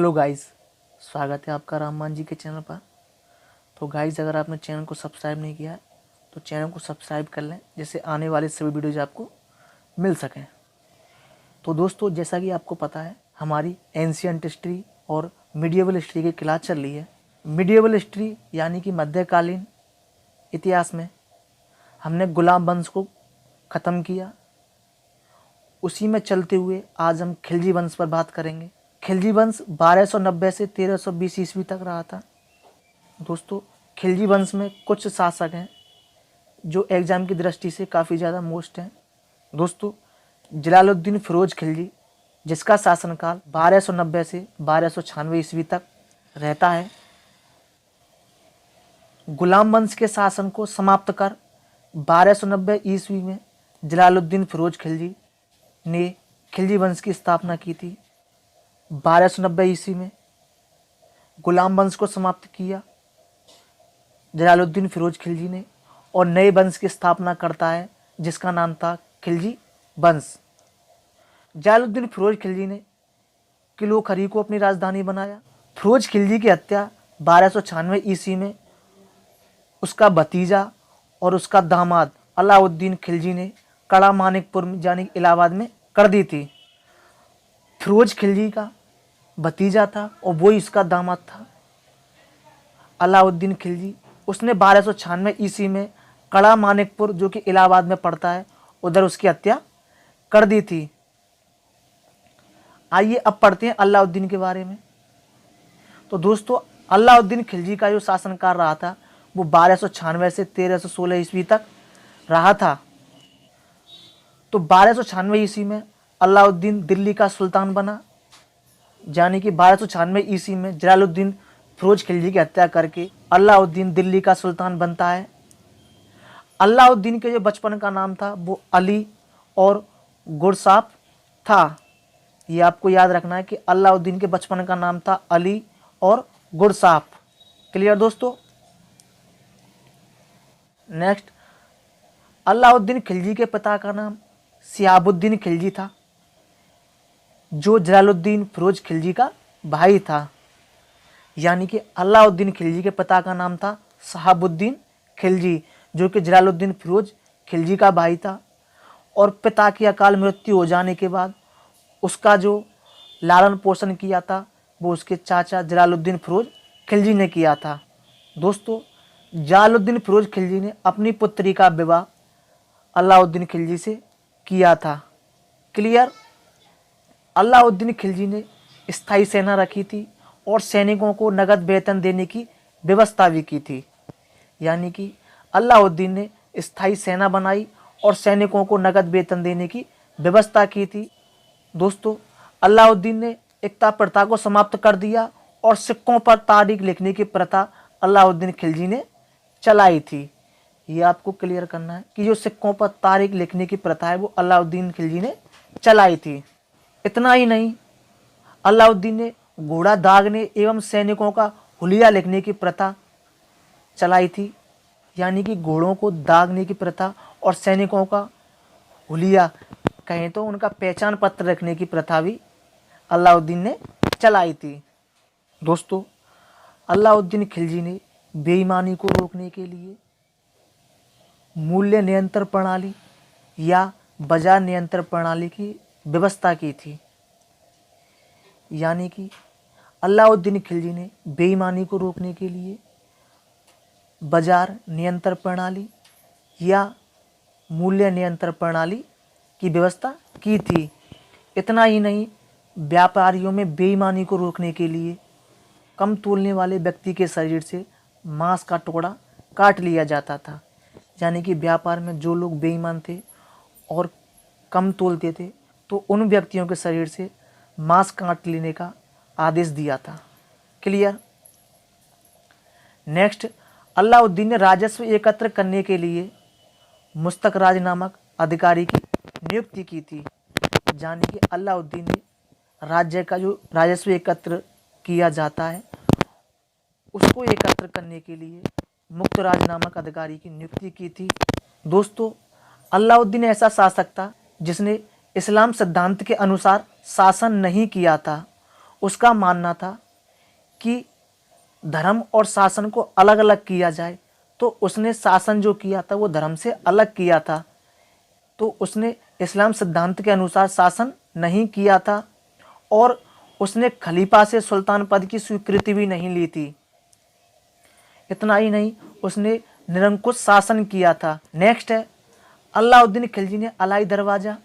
Hello guys, स्वागत है आपका राममान जी के चैनल पर। तो गाइस, अगर आपने चैनल को सब्सक्राइब नहीं किया है तो चैनल को सब्सक्राइब कर लें, जिससे आने वाले सभी वीडियोज़ आपको मिल सकें। तो दोस्तों, जैसा कि आपको पता है, हमारी एंशियंट हिस्ट्री और मिडिएवल हिस्ट्री की क्लास चल रही है। मिडिएवल हिस्ट्री यानी कि मध्यकालीन इतिहास में हमने गुलाम वंश को ख़त्म किया। उसी में चलते हुए आज हम खिलजी वंश पर बात करेंगे। खिलजी वंश 1290 से 1320 ईस्वी तक रहा था। दोस्तों, खिलजी वंश में कुछ शासक हैं जो एग्ज़ाम की दृष्टि से काफ़ी ज़्यादा मोस्ट हैं। दोस्तों, जलालुद्दीन फिरोज खिलजी, जिसका शासनकाल 1290 से 1296 ईस्वी तक रहता है, गुलाम वंश के शासन को समाप्त कर 1290 ईस्वी में जलालुद्दीन फिरोज खिलजी ने खिलजी वंश की स्थापना की थी। 1290 ईस्वी में गुलाम वंश को समाप्त किया जलालुद्दीन फिरोज खिलजी ने और नए वंश की स्थापना करता है जिसका नाम था खिलजी वंश। जलालुद्दीन फिरोज खिलजी ने किलो खरी को अपनी राजधानी बनाया। फिरोज खिलजी की हत्या 1296 ईस्वी में उसका भतीजा और उसका दामाद अलाउद्दीन खिलजी ने कड़ा मानिकपुर यानी इलाहाबाद में कर दी थी। फिरोज खिलजी का भतीजा था और वही इसका दामाद था अलाउद्दीन खिलजी। उसने 1296 ईस्वी में कड़ा मानिकपुर, जो कि इलाहाबाद में पड़ता है, उधर उसकी हत्या कर दी थी। आइए अब पढ़ते हैं अलाउद्दीन के बारे में। तो दोस्तों, अलाउद्दीन खिलजी का जो शासनकाल रहा था वो 1296 से 1316 ईस्वी तक रहा था। तो 1296 ईस्वी में अलाउद्दीन दिल्ली का सुल्तान बना, यानी कि 1296 ईस्वी में जलालुद्दीन फिरोज खिलजी की हत्या करके अलाउद्दीन दिल्ली का सुल्तान बनता है। अलाउद्दीन के जो बचपन का नाम था वो अली और गुरसाप था। ये आपको याद रखना है कि अलाउद्दीन के बचपन का नाम था अली और गुरसाप। क्लियर दोस्तों। नेक्स्ट, अलाउद्दीन खिलजी के पिता का नाम शिहाबुद्दीन खिलजी था, जो जलालुद्दीन फिरोज खिलजी का भाई था। यानी कि अलाउद्दीन खिलजी के पिता का नाम था शिहाबुद्दीन खिलजी, जो कि जलालुद्दीन फिरोज खिलजी का भाई था। और पिता की अकाल मृत्यु हो जाने के बाद उसका जो लालन पोषण किया था वो उसके चाचा जलालुद्दीन फिरोज खिलजी ने किया था। दोस्तों, जलालुद्दीन फिरोज खिलजी ने अपनी पुत्री का विवाह अलाउद्दीन खिलजी से किया था। क्लियर। अलाउद्दीन खिलजी ने स्थायी सेना रखी थी और सैनिकों को नगद वेतन देने की व्यवस्था भी की थी। यानी कि अलाउद्दीन ने स्थायी सेना बनाई और सैनिकों को नगद वेतन देने की व्यवस्था की थी। दोस्तों, अलाउद्दीन ने एकता प्रथा को समाप्त कर दिया और सिक्कों पर तारीख लिखने की प्रथा अलाउद्दीन खिलजी ने चलाई थी। ये आपको क्लियर करना है कि जो सिक्कों पर तारीख लिखने की प्रथा है वो अलाउद्दीन खिलजी ने चलाई थी। इतना ही नहीं, अलाउद्दीन ने घोड़ा दागने एवं सैनिकों का हुलिया लिखने की प्रथा चलाई थी। यानी कि घोड़ों को दागने की प्रथा और सैनिकों का हुलिया, कहें तो उनका पहचान पत्र रखने की प्रथा भी अलाउद्दीन ने चलाई थी। दोस्तों, अलाउद्दीन खिलजी ने बेईमानी को रोकने के लिए मूल्य नियंत्रण प्रणाली या बाजार नियंत्रण प्रणाली की व्यवस्था की थी। यानी कि अलाउद्दीन खिलजी ने बेईमानी को रोकने के लिए बाजार नियंत्रण प्रणाली या मूल्य नियंत्रण प्रणाली की व्यवस्था की थी। इतना ही नहीं, व्यापारियों में बेईमानी को रोकने के लिए कम तोलने वाले व्यक्ति के शरीर से मांस का टुकड़ा काट लिया जाता था। यानी कि व्यापार में जो लोग बेईमान थे और कम तोलते थे तो उन व्यक्तियों के शरीर से मांस काट लेने का आदेश दिया था। क्लियर। नेक्स्ट, अलाउद्दीन ने राजस्व एकत्र करने के लिए मुस्तक राज नामक अधिकारी की नियुक्ति की थी। यानी कि अलाउद्दीन ने राज्य का जो राजस्व एकत्र किया जाता है उसको एकत्र करने के लिए मुक्त राज नामक अधिकारी की नियुक्ति की थी। दोस्तों, अलाउद्दीन ऐसा शासक था जिसने इस्लाम सिद्धांत के अनुसार शासन नहीं किया था उसका मानना था कि धर्म और शासन को अलग अलग किया जाए, तो उसने शासन जो किया था वो धर्म से अलग किया था। तो उसने इस्लाम सिद्धांत के अनुसार शासन नहीं किया था और उसने खलीफा से सुल्तान पद की स्वीकृति भी नहीं ली थी। इतना ही नहीं, उसने निरंकुश शासन किया था। नेक्स्ट है, अलाउद्दीन खिलजी ने अलाई दरवाज़ा,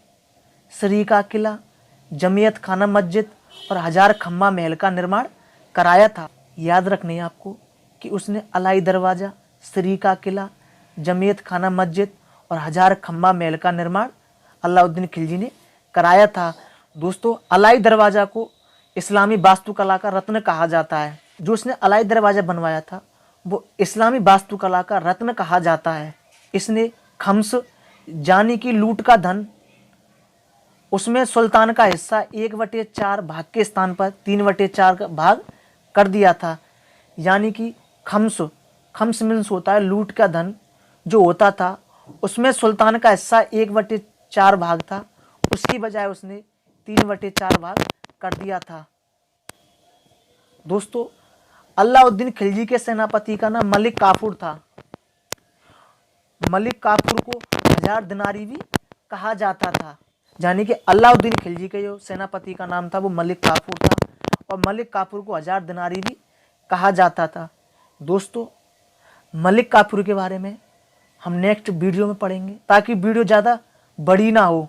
श्री का किला, जमियत खाना मस्जिद और हजार खम्बा महल का निर्माण कराया था। याद रखनी है आपको कि उसने अलाई दरवाज़ा, श्री का किला, जमियत खाना मस्जिद और हजार खम्बा महल का निर्माण अलाउद्दीन खिलजी ने कराया था। दोस्तों, अलाई दरवाज़ा को इस्लामी वास्तुकला का रत्न कहा जाता है। जो उसने अलाई दरवाज़ा बनवाया था वो इस्लामी वास्तुकला का रत्न कहा जाता है। इसने खम्स यानी कि लूट का धन, उसमें सुल्तान का हिस्सा 1/4 भाग के स्थान पर 3/4 का भाग कर दिया था। यानी कि खम्स मीन्स होता है लूट का धन जो होता था, उसमें सुल्तान का हिस्सा 1/4 भाग था, उसकी बजाय उसने 3/4 भाग कर दिया था। दोस्तों, अलाउद्दीन खिलजी के सेनापति का नाम मलिक काफूर था। मलिक काफूर को 1000 दिनारी भी कहा जाता था। यानी कि अलाउद्दीन खिलजी के जो सेनापति का नाम था वो मलिक काफूर था और मलिक काफूर को 1000 दिनारी भी कहा जाता था। दोस्तों, मलिक काफूर के बारे में हम नेक्स्ट वीडियो में पढ़ेंगे ताकि वीडियो ज़्यादा बड़ी ना हो।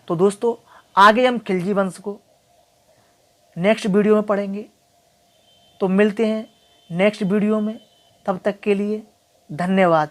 तो दोस्तों, आगे हम खिलजी वंश को नेक्स्ट वीडियो में पढ़ेंगे। तो मिलते हैं नेक्स्ट वीडियो में, तब तक के लिए धन्यवाद।